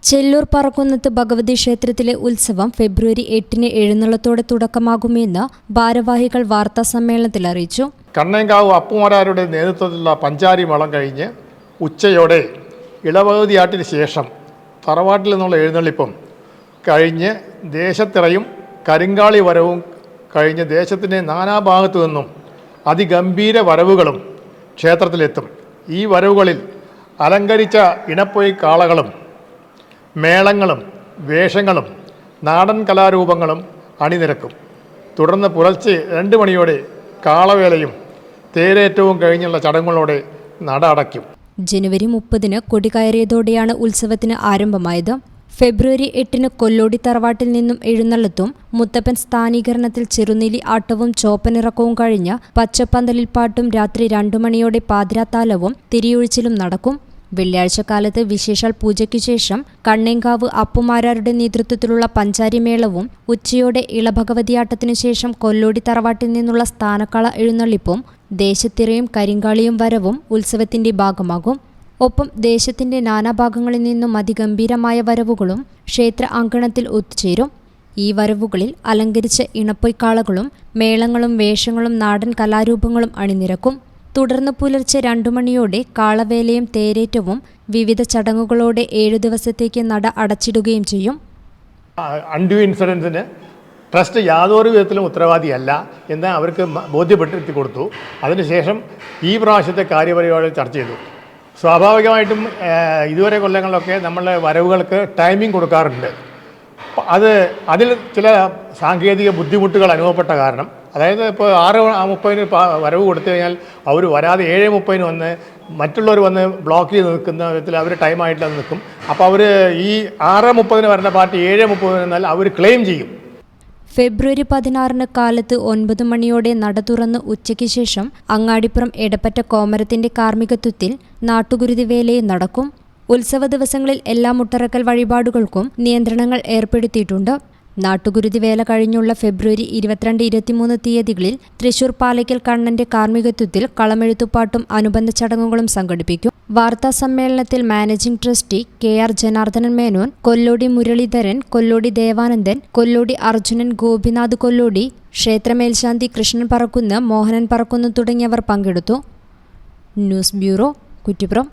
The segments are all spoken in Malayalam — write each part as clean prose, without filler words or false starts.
ചെല്ലൂർ പറക്കുന്നത്ത് ഭഗവതി ക്ഷേത്രത്തിലെ ഉത്സവം ഫെബ്രുവരി 8-ന് എഴുന്നള്ളത്തോടെ തുടക്കമാകുമെന്ന് ഭാരവാഹികൾ വാർത്താസമ്മേളനത്തിൽ അറിയിച്ചു. കണ്ണേങ്കാവ് അപ്പുമാരാരുടെ നേതൃത്വത്തിലുള്ള പഞ്ചാരി വളം കഴിഞ്ഞ് ഉച്ചയോടെ ഇളവകതിയാട്ടിന് ശേഷം തറവാട്ടിൽ നിന്നുള്ള എഴുന്നള്ളിപ്പും കഴിഞ്ഞ് ദേശത്തിറയും കരിങ്കാളി വരവും കഴിഞ്ഞ് ദേശത്തിൻ്റെ നാനാഭാഗത്തു നിന്നും അതിഗംഭീര വരവുകളും ക്ഷേത്രത്തിലെത്തും. ഈ വരവുകളിൽ അലങ്കരിച്ച ഇണപ്പൊയ് കാളകളും മേളങ്ങളും വേഷങ്ങളും നാടൻ കലാരൂപങ്ങളും അണിനിരക്കും. തുടർന്ന് പുലർച്ചെ 2 മണിയോടെ കാളവേലയും തേരേറ്റവും കഴിഞ്ഞുള്ള ചടങ്ങുകളോടെ നട അടയ്ക്കും. ജനുവരി 30-ന് കൊടികയറിയതോടെയാണ് ഉത്സവത്തിന് ആരംഭമായത്. ഫെബ്രുവരി 8-ന് കൊല്ലോടി തറവാട്ടിൽ നിന്നും എഴുന്നള്ളത്തും മുത്തപ്പൻ സ്ഥാനീകരണത്തിൽ ചെറുനീലി ആട്ടവും ചോപ്പനിറക്കവും കഴിഞ്ഞ് പച്ചപ്പന്തലിൽ പാട്ടും രാത്രി 2 മണിയോടെ പാതിരാത്താലവും തിരിയൊഴിച്ചിലും നടക്കും. വെള്ളിയാഴ്ച കാലത്ത് വിശേഷാൽ പൂജയ്ക്കു ശേഷം കണ്ണേങ്കാവ് അപ്പുമാരാരുടെ നേതൃത്വത്തിലുള്ള പഞ്ചാരിമേളവും ഉച്ചയോടെ ഇളഭഗവതിയാട്ടത്തിനു ശേഷം കൊല്ലോടി തറവാട്ടിൽ നിന്നുള്ള സ്ഥാനക്കള എഴുന്നള്ളിപ്പും ദേശത്തിറയും കരിങ്കാളിയും വരവും ഉത്സവത്തിന്റെ ഭാഗമാകും. ഒപ്പം ദേശത്തിന്റെ നാനാഭാഗങ്ങളിൽ നിന്നും അതിഗംഭീരമായ വരവുകളും ക്ഷേത്ര അങ്കണത്തിൽ ഒത്തുചേരും. ഈ വരവുകളിൽ അലങ്കരിച്ച ഇണപ്പൊയ്ക്കാളകളും മേളങ്ങളും വേഷങ്ങളും നാടൻ കലാരൂപങ്ങളും അണിനിരക്കും. തുടർന്ന് പുലർച്ചെ 2 മണിയോടെ കാളവേലയും തേരേറ്റവും വിവിധ ചടങ്ങുകളോടെ 7 ദിവസത്തേക്ക് നട അടച്ചിടുകയും ചെയ്യും. അൺഡ്യൂ ഇൻസിഡൻസിന് ട്രസ്റ്റ് യാതൊരു വിധത്തിലും ഉത്തരവാദിയല്ല എന്ന് അവർക്ക് ബോധ്യപ്പെടുത്തി കൊടുത്തു. അതിനുശേഷം ഈ പ്രാവശ്യത്തെ കാര്യപരിപാടികൾ ചർച്ച ചെയ്തു. സ്വാഭാവികമായിട്ടും ഇതുവരെ കൊല്ലങ്ങളിലൊക്കെ നമ്മൾ വരവുകൾക്ക് ടൈമിംഗ് കൊടുക്കാറുണ്ട്. അതിൽ ചില സാങ്കേതിക ബുദ്ധിമുട്ടുകൾ അനുഭവപ്പെട്ട കാരണം, അതായത് ഇപ്പോൾ 6:30-ന് വരവ് കൊടുത്തു കഴിഞ്ഞാൽ അവർ വരാതെ 7:30-ന് വന്ന് മറ്റുള്ളവർ വന്ന് ബ്ലോക്ക് ചെയ്ത് നിൽക്കുന്ന വിധത്തിൽ അവർ ടൈമായിട്ട് നിൽക്കും. അപ്പോൾ അവർ ഈ 6:30-ന് വരുന്ന പാർട്ടി 7:30-ന് എന്നാൽ അവർ ക്ലെയിം ചെയ്യും. ഫെബ്രുവരി 16-ന് കാലത്ത് 9 മണിയോടെ നട തുറന്ന് ഉച്ചയ്ക്ക് ശേഷം അങ്ങാടിപ്പുറം എടപ്പറ്റ കോമരത്തിന്റെ കാർമ്മികത്വത്തിൽ നാട്ടുകുരുതി വേലയും നടക്കും. ഉത്സവ ദിവസങ്ങളിൽ എല്ലാ മുട്ടറക്കൽ വഴിപാടുകൾക്കും നിയന്ത്രണങ്ങൾ ഏർപ്പെടുത്തിയിട്ടുണ്ട്. നാട്ടുകുരുതി വേല കഴിഞ്ഞുള്ള ഫെബ്രുവരി 22, 23 തീയതികളിൽ തൃശൂർ പാലയ്ക്കൽ കണ്ണന്റെ കാർമ്മികത്വത്തിൽ കളമെഴുത്തുപാട്ടും അനുബന്ധ ചടങ്ങുകളും സംഘടിപ്പിക്കും. വാർത്താ സമ്മേളനത്തിൽ managing trustee KR Janardhanan Menon, Kollodi Muraleedharan, Kollodi Devanandan, Kollodi Arjunan, Gopinath Kollodi, ക്ഷേത്രമേൽശാന്തി കൃഷ്ണൻ പറക്കുന്ന്, മോഹനൻ പറക്കുന്ന് തുടങ്ങിയവർ പങ്കെടുത്തു. News bureau, Kuttippuram.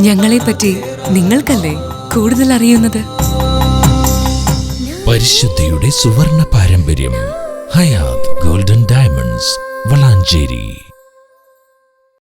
ഞങ്ങളെപ്പറ്റി നിങ്ങൾക്കല്ലേ കൂടുതൽ അറിയുന്നത്? പരിശുദ്ധിയുടെ സുവർണ പാരമ്പര്യം. Hayath golden diamonds, Valanchery.